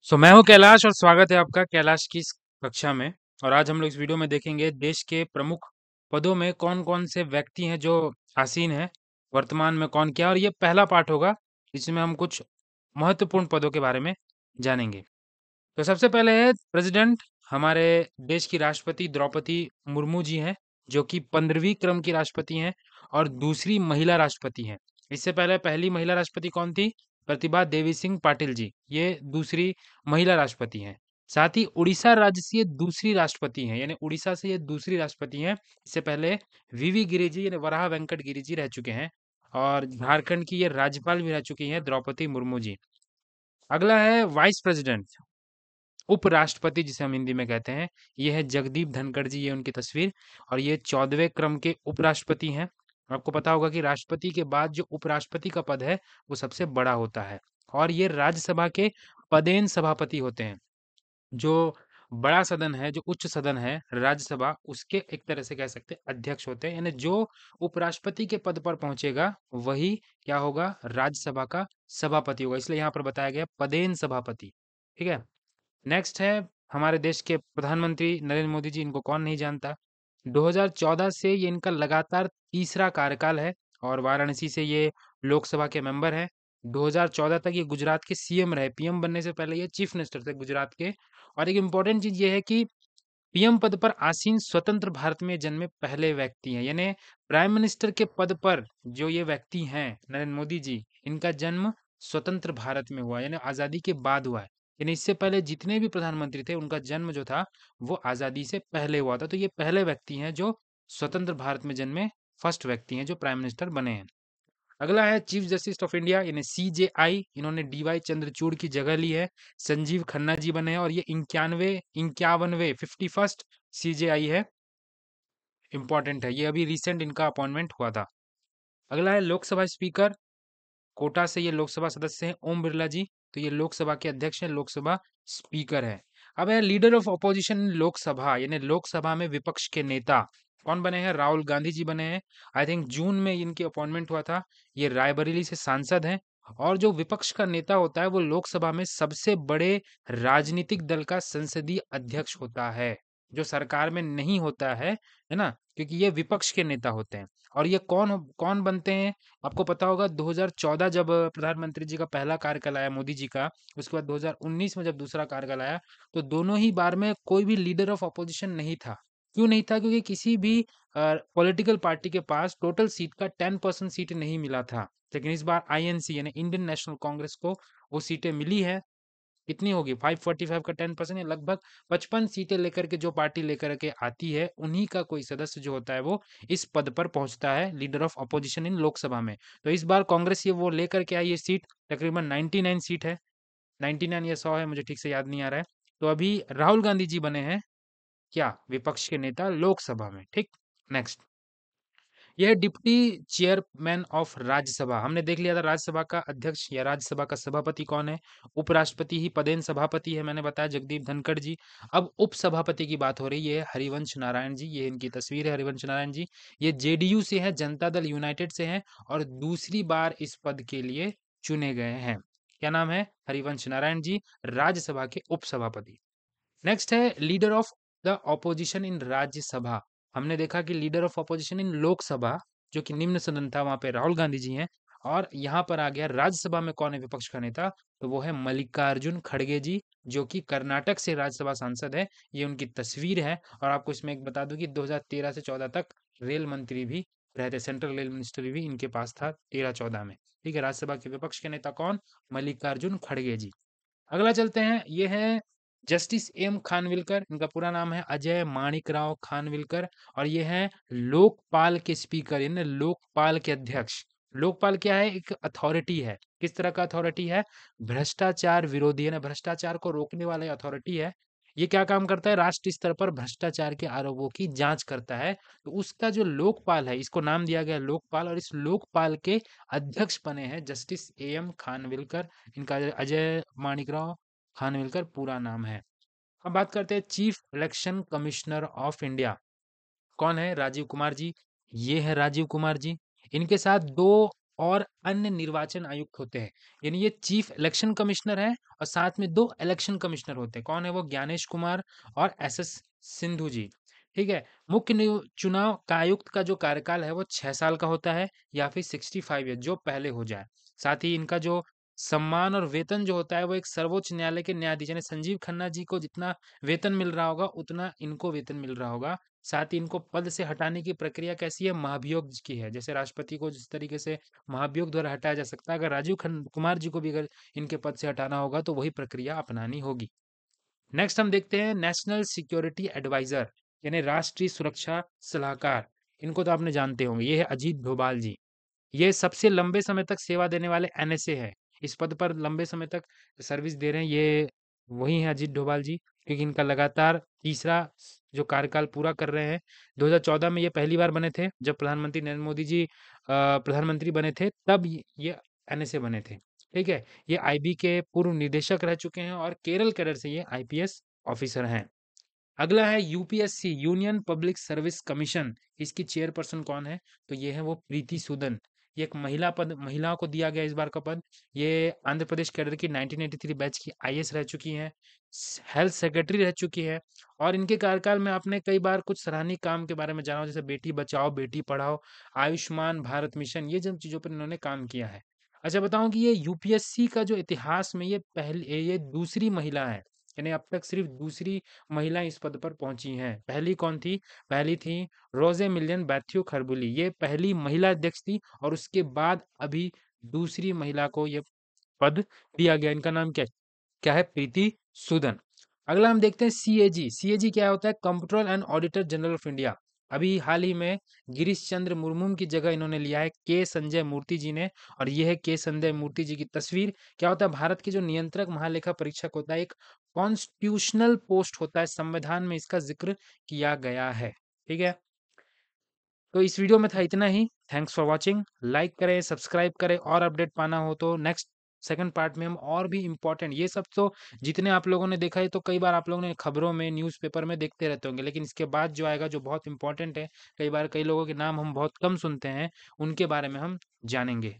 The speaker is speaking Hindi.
मैं हूँ कैलाश और स्वागत है आपका कैलाश की इस कक्षा में। और आज हम लोग इस वीडियो में देखेंगे देश के प्रमुख पदों में कौन कौन से व्यक्ति हैं जो आसीन हैं, वर्तमान में कौन क्या। और ये पहला पार्ट होगा जिसमें हम कुछ महत्वपूर्ण पदों के बारे में जानेंगे। तो सबसे पहले है प्रेसिडेंट। हमारे देश की राष्ट्रपति द्रौपदी मुर्मू जी हैं, जो कि 15वीं क्रम की राष्ट्रपति हैं और दूसरी महिला राष्ट्रपति हैं। इससे पहले पहली महिला राष्ट्रपति कौन थी? प्रतिभा देवी सिंह पाटिल जी, ये दूसरी महिला राष्ट्रपति हैं। साथ ही उड़ीसा राज्य से ये दूसरी राष्ट्रपति हैं, यानी उड़ीसा से ये दूसरी राष्ट्रपति हैं। इससे पहले वीवी गिरि जी यानी वराह वेंकट गिरि जी रह चुके हैं। और झारखंड की ये राज्यपाल भी रह चुकी हैं द्रौपदी मुर्मू जी। अगला है वाइस प्रेसिडेंट, उपराष्ट्रपति जिसे हम हिंदी में कहते हैं। ये है जगदीप धनखड़ जी, ये उनकी तस्वीर। और ये 14वें क्रम के उपराष्ट्रपति हैं। आपको पता होगा कि राष्ट्रपति के बाद जो उपराष्ट्रपति का पद है वो सबसे बड़ा होता है। और ये राज्यसभा के पदेन सभापति होते हैं। जो बड़ा सदन है, जो उच्च सदन है राज्यसभा, उसके एक तरह से कह सकते हैं अध्यक्ष होते हैं। यानी जो उपराष्ट्रपति के पद पर पहुंचेगा वही क्या होगा? राज्यसभा का सभापति होगा। इसलिए यहाँ पर बताया गया पदेन सभापति। ठीक है। नेक्स्ट है हमारे देश के प्रधानमंत्री नरेंद्र मोदी जी। इनको कौन नहीं जानता। 2014 से ये इनका लगातार तीसरा कार्यकाल है और वाराणसी से ये लोकसभा के मेंबर हैं। 2014 तक ये गुजरात के सीएम रहे। पीएम बनने से पहले ये चीफ मिनिस्टर थे गुजरात के। और एक इम्पोर्टेंट चीज ये है कि पीएम पद पर आसीन स्वतंत्र भारत में जन्मे पहले व्यक्ति हैं। यानी प्राइम मिनिस्टर के पद पर जो ये व्यक्ति हैं नरेंद्र मोदी जी, इनका जन्म स्वतंत्र भारत में हुआ, यानी आजादी के बाद हुआ है। यानी इससे पहले जितने भी प्रधानमंत्री थे उनका जन्म जो था वो आजादी से पहले हुआ था। तो ये पहले व्यक्ति हैं जो स्वतंत्र भारत में जन्मे, फर्स्ट व्यक्ति हैं जो प्राइम मिनिस्टर बने हैं। अगला है चीफ जस्टिस ऑफ इंडिया यानी सीजेआई। इन्होंने डीवाई चंद्रचूड़ की जगह ली है। संजीव खन्ना जी बने हैं और ये 51वें 51st सीजेआई है। इंपॉर्टेंट है, ये अभी रिसेंट इनका अपॉइंटमेंट हुआ था। अगला है लोकसभा स्पीकर। कोटा से ये लोकसभा सदस्य हैं ओम बिरला जी। तो ये लोकसभा के अध्यक्ष हैं, लोकसभा स्पीकर है। अब है लीडर ऑफ ऑपोजिशन लोकसभा, यानी लोकसभा में विपक्ष के नेता कौन बने हैं? राहुल गांधी जी बने हैं। आई थिंक जून में इनकी अपॉइंटमेंट हुआ था। ये रायबरेली से सांसद हैं। और जो विपक्ष का नेता होता है वो लोकसभा में सबसे बड़े राजनीतिक दल का संसदीय अध्यक्ष होता है, जो सरकार में नहीं होता है ना, क्योंकि ये विपक्ष के नेता होते हैं। और ये कौन बनते हैं? आपको पता होगा 2014 जब प्रधानमंत्री जी का पहला कार्यकाल आया मोदी जी का, उसके बाद 2019 में जब दूसरा कार्यकाल आया, तो दोनों ही बार में कोई भी लीडर ऑफ अपोजिशन नहीं था। क्यों नहीं था? क्योंकि किसी भी पॉलिटिकल पार्टी के पास टोटल सीट का 10% सीट नहीं मिला था। लेकिन इस बार आईएनसी यानी इंडियन नेशनल कांग्रेस को वो सीटें मिली है। कितनी होगी? 545 का 10% है, लगभग 55 सीटें लेकर के जो पार्टी लेकर के आती है उन्हीं का कोई सदस्य जो होता है वो इस पद पर पहुंचता है, leader of opposition in Lok Sabha में। तो इस बार कांग्रेस ये वो लेकर के आई, ये सीट तकरीबन 99 सीट है। 99 या 100 है, मुझे ठीक से याद नहीं आ रहा है। तो अभी राहुल गांधी जी बने हैं क्या? विपक्ष के नेता लोकसभा में। ठीक। नेक्स्ट, यह डिप्टी चेयरमैन ऑफ राज्यसभा। हमने देख लिया था राज्यसभा का अध्यक्ष या राज्यसभा का सभापति कौन है। उपराष्ट्रपति ही पदेन सभापति है, मैंने बताया जगदीप धनखड़ जी। अब उपसभापति की बात हो रही है, हरिवंश नारायण जी। ये इनकी तस्वीर है, हरिवंश नारायण जी। ये जेडीयू से है, जनता दल यूनाइटेड से हैं और दूसरी बार इस पद के लिए चुने गए हैं। क्या नाम है? हरिवंश नारायण जी, राज्यसभा के उपसभापति। नेक्स्ट है लीडर ऑफ द ऑपोजिशन इन राज्यसभा। हमने देखा कि लीडर ऑफ ऑपोजिशन इन लोकसभा, जो कि निम्न सदन था, वहां पे राहुल गांधी जी हैं। और यहाँ पर आ गया राज्यसभा में कौन है विपक्ष का नेता? तो वो है मल्लिकार्जुन खड़गे जी, जो कि कर्नाटक से राज्यसभा सांसद है। ये उनकी तस्वीर है। और आपको इसमें एक बता दूं कि 2013 से 14 तक रेल मंत्री भी रहे थे, सेंट्रल रेल मिनिस्टर भी इनके पास था 13-14 में। ठीक है। राज्यसभा के विपक्ष के नेता कौन? मल्लिकार्जुन खड़गे जी। अगला चलते हैं, ये है जस्टिस एम खानविलकर। इनका पूरा नाम है अजय माणिकराव खानविलकर। और ये है लोकपाल के स्पीकर, यानी लोकपाल के अध्यक्ष। लोकपाल क्या है? एक अथॉरिटी है। किस तरह का अथॉरिटी है? भ्रष्टाचार विरोधी, है ना, भ्रष्टाचार को रोकने वाला अथॉरिटी है। ये क्या काम करता है? राष्ट्रीय स्तर पर भ्रष्टाचार के आरोपों की जांच करता है। तो उसका जो लोकपाल है, इसको नाम दिया गया लोकपाल। और इस लोकपाल के अध्यक्ष बने हैं जस्टिस ए एम खानविलकर। इनका अजय माणिकराव खानविलकर पूरा नाम है। अब बात करते हैं chief election commissioner of India. कौन है? राजीव कुमार जी। ये है राजीव कुमार जी। इनके साथ दो और अन्य निर्वाचन आयुक्त होते हैं। यानी ये चीफ इलेक्शन कमिश्नर है और साथ में 2 इलेक्शन कमिश्नर होते हैं। कौन है वो? ज्ञानेश कुमार और एसएस सिंधु जी। ठीक है? मुख्य चुनाव का आयुक्त का जो कार्यकाल है वो 6 साल का होता है या फिर 65 ईयर, जो पहले हो जाए। साथ ही इनका जो सम्मान और वेतन जो होता है वो एक सर्वोच्च न्यायालय के न्यायाधीश यानी संजीव खन्ना जी को जितना वेतन मिल रहा होगा उतना इनको वेतन मिल रहा होगा। साथ ही इनको पद से हटाने की प्रक्रिया कैसी है? महाभियोग की है। जैसे राष्ट्रपति को जिस तरीके से महाभियोग द्वारा हटाया जा सकता है, अगर राजीव कुमार जी को भी अगर इनके पद से हटाना होगा तो वही प्रक्रिया अपनानी होगी। नेक्स्ट हम देखते हैं नेशनल सिक्योरिटी एडवाइजर यानी राष्ट्रीय सुरक्षा सलाहकार। इनको तो आपने जानते होंगे, ये है अजीत डोभाल जी। ये सबसे लंबे समय तक सेवा देने वाले एनएसए है। इस पद पर लंबे समय तक सर्विस दे रहे हैं ये वही है अजीत डोभाल जी, क्योंकि इनका लगातार तीसरा जो कार्यकाल पूरा कर रहे हैं। 2014 में ये पहली बार बने थे जब प्रधानमंत्री नरेंद्र मोदी जी प्रधानमंत्री बने थे, तब ये एनएसए बने थे। ठीक है? ये आईबी के पूर्व निदेशक रह चुके हैं और केरल कैडर से ये आईपीएस ऑफिसर हैं। अगला है UPSC union public service commission. इसकी चेयरपर्सन कौन है? तो ये है वो प्रीति सूदन। ये एक महिला पद, महिलाओं को दिया गया इस बार का पद। ये आंध्र प्रदेश कैडर की 1983 बैच की आईएएस रह चुकी हैं, हेल्थ सेक्रेटरी रह चुकी है और इनके कार्यकाल में आपने कई बार कुछ सराहनीय काम के बारे में जाना हो, जैसे बेटी बचाओ बेटी पढ़ाओ, आयुष्मान भारत मिशन, ये जिन चीजों पर इन्होंने काम किया है। अच्छा बताऊं कि ये यूपीएससी का जो इतिहास में ये दूसरी महिला है, यानी अब तक सिर्फ दूसरी महिला इस पद पर पहुंची हैं। पहली कौन थी? पहली थी रोजे मिलियन बैथ्यू खरबुली, ये पहली महिला अध्यक्ष थी और उसके बाद अभी दूसरी महिला को ये पद दिया गया। इनका नाम क्या है? प्रीति सूदन। अगला हम देखते हैं सीएजी। सीएजी क्या होता है? Comptroller and auditor general of India. अभी हाल ही में गिरीश चंद्र मुर्मू की जगह इन्होंने लिया है के संजय मूर्ति जी ने, और ये है के संजय मूर्ति जी की तस्वीर। क्या होता है? भारत के जो नियंत्रक महालेखा परीक्षक होता है, एक कॉन्स्टिट्यूशनल पोस्ट होता है, संविधान में इसका जिक्र किया गया है। ठीक है? तो इस वीडियो में था इतना ही। Thanks for watching. लाइक करें, सब्सक्राइब करें और अपडेट पाना हो तो नेक्स्ट सेकंड पार्ट में हम और भी इम्पोर्टेंट, ये सब तो जितने आप लोगों ने देखा है तो कई बार आप लोगों ने खबरों में न्यूज़पेपर में देखते रहते होंगे, लेकिन इसके बाद जो आएगा जो बहुत इंपॉर्टेंट है, कई बार कई लोगों के नाम हम बहुत कम सुनते हैं, उनके बारे में हम जानेंगे।